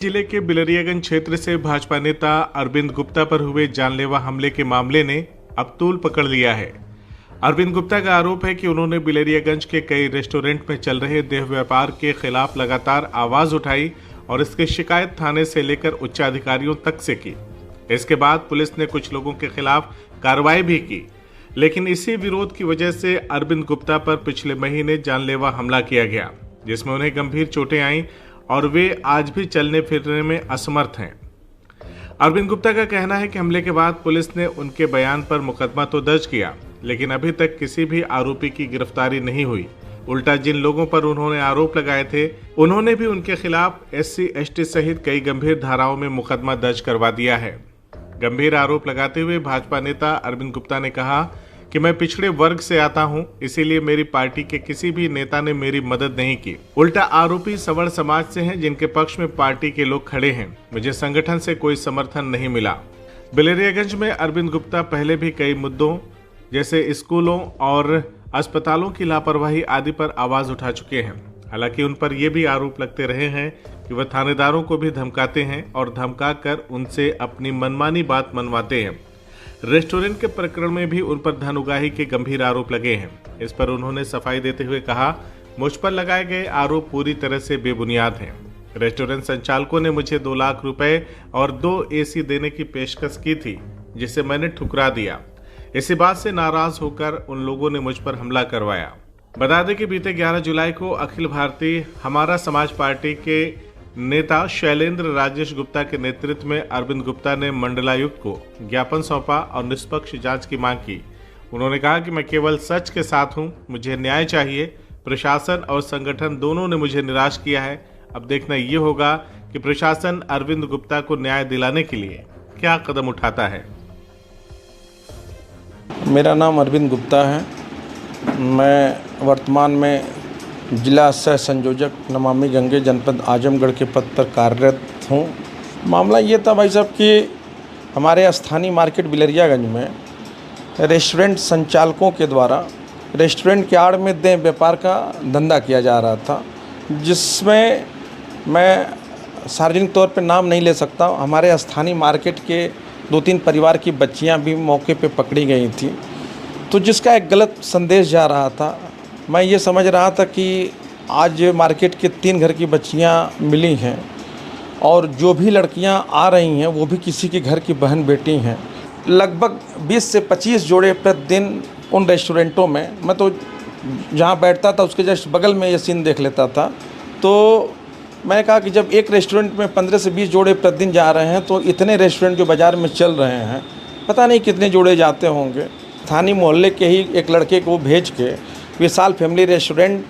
जिले के बिलरियागंज क्षेत्र से भाजपा नेता अरविंद गुप्ता पर हुए जानलेवा हमले के मामले ने अब तूल पकड़ लिया है। अरविंद गुप्ता का आरोप है कि उन्होंने बिलरियागंज के कई रेस्टोरेंट में चल रहे देह व्यापार के खिलाफ लगातार आवाज उठाई और इसकी शिकायत थाने से लेकर उच्च अधिकारियों तक से की। इसके बाद पुलिस ने कुछ लोगों के खिलाफ कार्रवाई भी की, लेकिन इसी विरोध की वजह से अरविंद गुप्ता पर पिछले महीने जानलेवा हमला किया गया, जिसमें उन्हें गंभीर चोटें आईं और वे आज भी चलने फिरने में असमर्थ हैं। अरविंद गुप्ता का कहना है कि हमले के बाद पुलिस ने उनके बयान पर मुकदमा तो दर्ज किया, लेकिन अभी तक किसी भी आरोपी की गिरफ्तारी नहीं हुई। उल्टा जिन लोगों पर उन्होंने आरोप लगाए थे, उन्होंने भी उनके खिलाफ SC/ST सहित कई गंभीर धाराओं में मुकदमा दर्ज करवा दिया है। गंभीर आरोप लगाते हुए भाजपा नेता अरविंद गुप्ता ने कहा कि मैं पिछड़े वर्ग से आता हूं, इसीलिए मेरी पार्टी के किसी भी नेता ने मेरी मदद नहीं की। उल्टा आरोपी सवर्ण समाज से हैं, जिनके पक्ष में पार्टी के लोग खड़े हैं। मुझे संगठन से कोई समर्थन नहीं मिला। बिलरियागंज में अरविंद गुप्ता पहले भी कई मुद्दों जैसे स्कूलों और अस्पतालों की लापरवाही आदि पर आवाज उठा चुके हैं। हालांकि उन पर यह भी आरोप लगते रहे हैं कि वह थानेदारों को भी धमकाते हैं और धमका कर उनसे अपनी मनमानी बात मनवाते हैं। रेस्टोरेंट के प्रकरण में भी उन पर धन उगाही के गंभीर आरोप लगे हैं। इस पर उन्होंने सफाई देते हुए कहा, मुझ पर लगाए गए आरोप पूरी तरह से बेबुनियाद हैं। रेस्टोरेंट संचालकों ने मुझे 2 लाख रुपए और 2 AC देने की पेशकश की थी, जिसे मैंने ठुकरा दिया। इसी बात से नाराज होकर उन लोगों ने मुझ पर हमला करवाया। बता दें कि बीते 11 जुलाई को अखिल भारतीय हमारा समाज पार्टी के नेता शैलेंद्र राजेश गुप्ता के नेतृत्व में अरविंद गुप्ता ने मंडलायुक्त को ज्ञापन सौंपा और निष्पक्ष जांच की मांग की। उन्होंने कहा कि मैं केवल सच के साथ हूं, मुझे न्याय चाहिए। प्रशासन और संगठन दोनों ने मुझे निराश किया है। अब देखना ये होगा कि प्रशासन अरविंद गुप्ता को न्याय दिलाने के लिए क्या कदम उठाता है। मेरा नाम अरविंद गुप्ता है। मैं वर्तमान में जिला सह संयोजक नमामि गंगे जनपद आजमगढ़ के पद पर कार्यरत हूँ। मामला ये था भाई साहब कि हमारे स्थानीय मार्केट बिलरियागंज में रेस्टोरेंट संचालकों के द्वारा रेस्टोरेंट के आड़ में देह व्यापार का धंधा किया जा रहा था, जिसमें मैं सार्वजनिक तौर पर नाम नहीं ले सकता। हमारे स्थानीय मार्केट के 2-3 परिवार की बच्चियाँ भी मौके पे पकड़ी गई थी, तो जिसका एक गलत संदेश जा रहा था। मैं ये समझ रहा था कि आज मार्केट के 3 घर की बच्चियां मिली हैं और जो भी लड़कियां आ रही हैं वो भी किसी के घर की बहन बेटी हैं। लगभग 20 से 25 जोड़े प्रतिदिन उन रेस्टोरेंटों में, मैं तो जहां बैठता था उसके जस्ट बगल में ये सीन देख लेता था। तो मैंने कहा कि जब एक रेस्टोरेंट में 15 से 20 जोड़े प्रतिदिन जा रहे हैं, तो इतने रेस्टोरेंट जो बाज़ार में चल रहे हैं, पता नहीं कितने जोड़े जाते होंगे। स्थानीय मोहल्ले के ही एक लड़के को भेज के विशाल फैमिली रेस्टोरेंट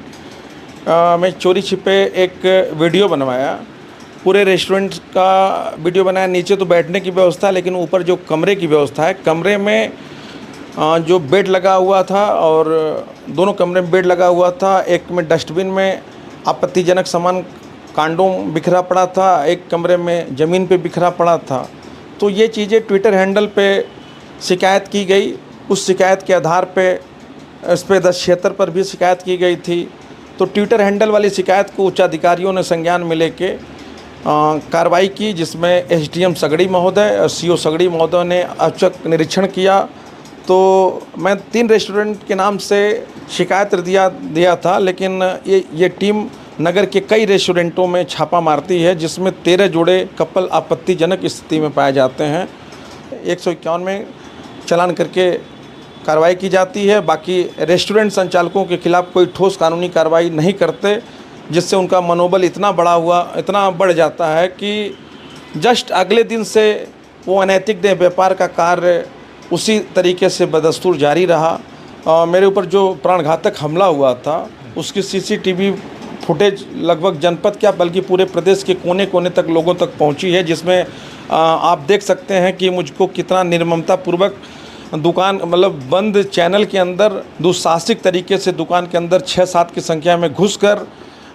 में चोरी छिपे एक वीडियो बनवाया। पूरे रेस्टोरेंट का वीडियो बनाया। नीचे तो बैठने की व्यवस्था है, लेकिन ऊपर जो कमरे की व्यवस्था है, कमरे में जो बेड लगा हुआ था और दोनों कमरे में बेड लगा हुआ था। एक में डस्टबिन में आपत्तिजनक सामान कांडोम बिखरा पड़ा था, एक कमरे में ज़मीन पे बिखरा पड़ा था। तो ये चीज़ें ट्विटर हैंडल पे शिकायत की गई। उस शिकायत के आधार पे इस पर 1076 पर भी शिकायत की गई थी। तो ट्विटर हैंडल वाली शिकायत को उच्च अधिकारियों ने संज्ञान में लेके कार्रवाई की, जिसमें SDM सगड़ी महोदय और CO सगड़ी महोदय ने औचक निरीक्षण किया। तो मैं 3 रेस्टोरेंट के नाम से शिकायत दिया था, लेकिन ये टीम नगर के कई रेस्टोरेंटों में छापा मारती है, जिसमें 13 जोड़े कपल आपत्तिजनक स्थिति में पाए जाते हैं। 151 में चालान करके कार्रवाई की जाती है। बाकी रेस्टोरेंट संचालकों के खिलाफ कोई ठोस कानूनी कार्रवाई नहीं करते, जिससे उनका मनोबल इतना बढ़ जाता है कि जस्ट अगले दिन से वो अनैतिक देह व्यापार का कार्य उसी तरीके से बदस्तूर जारी रहा। मेरे ऊपर जो प्राणघातक हमला हुआ था, उसकी CCTV फुटेज लगभग जनपद क्या बल्कि पूरे प्रदेश के कोने कोने तक लोगों तक पहुंची है, जिसमें आप देख सकते हैं कि मुझको कितना निर्ममतापूर्वक दुकान मतलब बंद चैनल के अंदर दुस्साहसिक तरीके से दुकान के अंदर 6-7 की संख्या में घुसकर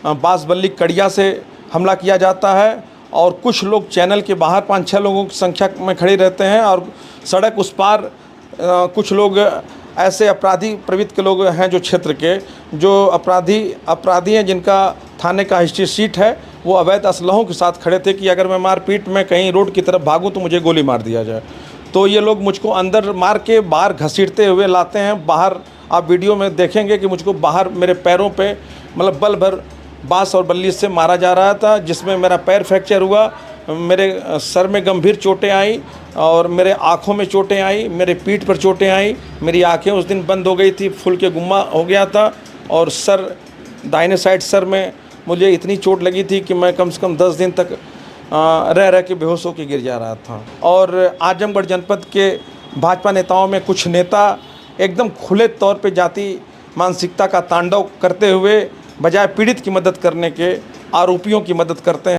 बांस बल्ली कड़िया से हमला किया जाता है। और कुछ लोग चैनल के बाहर 5-6 लोगों की संख्या में खड़े रहते हैं और सड़क उस पार कुछ लोग ऐसे अपराधी प्रवृत्ति के लोग हैं जो क्षेत्र के जो अपराधी हैं जिनका थाने का हिस्ट्री शीट है वो अवैध असलहों के साथ खड़े थे कि अगर मैं मारपीट में कहीं रोड की तरफ भागूं तो मुझे गोली मार दिया जाए। तो ये लोग मुझको अंदर मार के बाहर घसीटते हुए लाते हैं। बाहर आप वीडियो में देखेंगे कि मुझको बाहर मेरे पैरों पे मतलब बल भर बांस और बल्ली से मारा जा रहा था, जिसमें मेरा पैर फ्रैक्चर हुआ, मेरे सर में गंभीर चोटें आई और मेरे आँखों में चोटें आई, मेरे पीठ पर चोटें आई। मेरी आँखें उस दिन बंद हो गई थी, फूल के गुम्मा हो गया था और सर दाहिने साइड सर में मुझे इतनी चोट लगी थी कि मैं कम से कम 10 दिन तक रह रह के बेहोश होकर गिर जा रहा था। और आजमगढ़ जनपद के भाजपा नेताओं में कुछ नेता एकदम खुले तौर पे जाति मानसिकता का तांडव करते हुए बजाय पीड़ित की मदद करने के आरोपियों की मदद करते हैं।